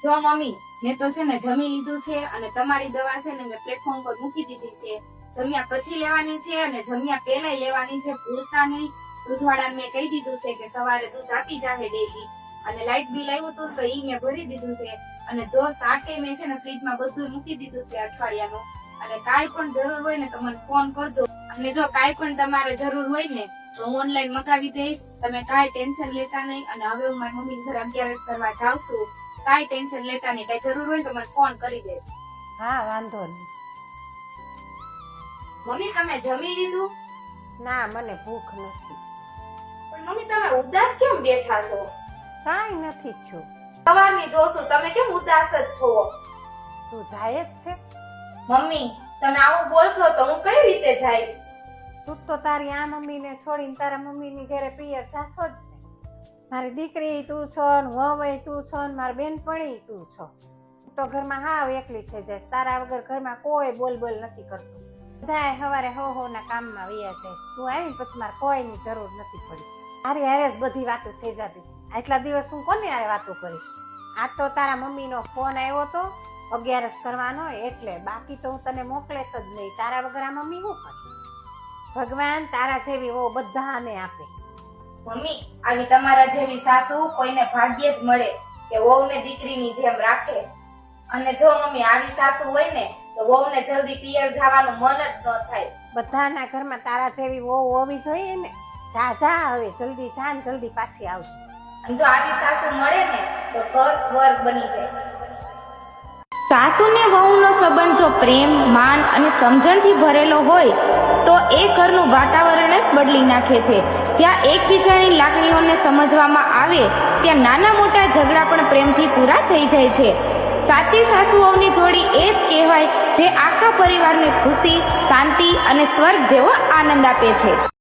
જો મમ્મી, મેં તો છે ને જમી લીધું છે અને તમારી દવા છે ને મેં પ્લેટફોર્મ પર મૂકી દીધી છે. જમ્યા પછી લેવાની છે અને જમ્યા પહેલા લેવાની છે, ભૂલતા નહીં. દૂધવાળાને મેં કહી દીધું છે કે સવારે દૂધ આપી જાહે ડેલી. અને લાઇટ બિલ આવ્યું હતું તો ઈ મેં ભરી દીધું છે. અને જો શાકે મેં છે ને ફ્રીજમાં બધું મૂકી દીધું છે અઠવાડિયાનું. અને કાંઈ પણ જરૂર હોય ને તો મને ફોન કરજો. અને જો કાંઈ પણ તમારે જરૂર હોય ને તો હું ઓનલાઈન મગાવી દઈશ. તમે કાંઈ ટેન્શન લેતા નહીં. અને હવે હું મારી મમ્મી ઘરે 11 કરવા જાઉં છું. કાંઈ ટેન્શન લેતા નહીં. કાંઈ જરૂર હોય તો મને ફોન કરી દેજો. હા, વાંધો નહીં. મમ્મી, તમે જમી લીધું? ના, મને ભૂખ નથી. પણ મમ્મી, તમે ઉદાસ કેમ બેઠા છો? કાંઈ નથી છું. સવારની જોશું, તમે કેમ ઉદાસ જ છો? તું જાય જ છે? મમ્મી, તમે આવું બોલશો તો હું કઈ રીતે જઈશ? તું તો તારી આ મમ્મીને છોડીને તારા મમ્મીની ઘરે પિયર જાશો જ ને. મારી દીકરી તું છો ને વહુય તું છો ને મારી બેનપણી તું છો. તું તો ઘરમાં હાવ એકલી થઈ જઈશ. તારા વગર ઘરમાં કોઈ બોલ નથી કરતું. બધાય સવારે હો ના કામમાં વયા જઈશ. તું આવીને પછી મારે કોઈની જરૂર નથી પડી. તારી હારે જ બધી વાતો થઈ જતી. આટલા દિવસ હું કોની હારે વાતો કરીશ? આ તો તારા મમ્મીનો ફોન આવ્યો તો 11 કરવાનો, એટલે બાકી તો હું તને મોકલે જ નહીં. તારા વગર આ મમ્મી શું કરે? ભગવાન તારા જેવી વહુ બધાને આપે. મમ્મી, આવી તમારા જેવી સાસુ કોઈને ભાગ્યે જ મળે કે વહુને દીકરીની જેમ રાખે. અને જો મમ્મી આવી સાસુ હોય ને તો વહુને જલ્દી પિયર જવાનું મન જ ન થાય. બધાના ઘરમાં તારા જેવી વહુ હોવી જોઈએ ને. જા હવે જલ્દી જા ને જલ્દી પાછી આવશે. અને જો આવી સાસુ મળે ને તો ઘર સ્વર્ગ બની જાય. સાસુ ને વહુનો સંબંધ જો પ્રેમ, માન અને સમજણથી ભરેલો હોય તો એ ઘરનું વાતાવરણ જ બદલી નાખે છે. જ્યાં એકબીજાની લાગણીઓને સમજવામાં આવે ત્યાં નાના મોટા ઝઘડા પણ પ્રેમથી પૂરા થઈ જાય છે. સાચી સાસુઓની જોડી એ જ કહેવાય જે આખા પરિવારને ખુશી, શાંતિ અને સ્વર્ગ જેવો આનંદ આપે છે.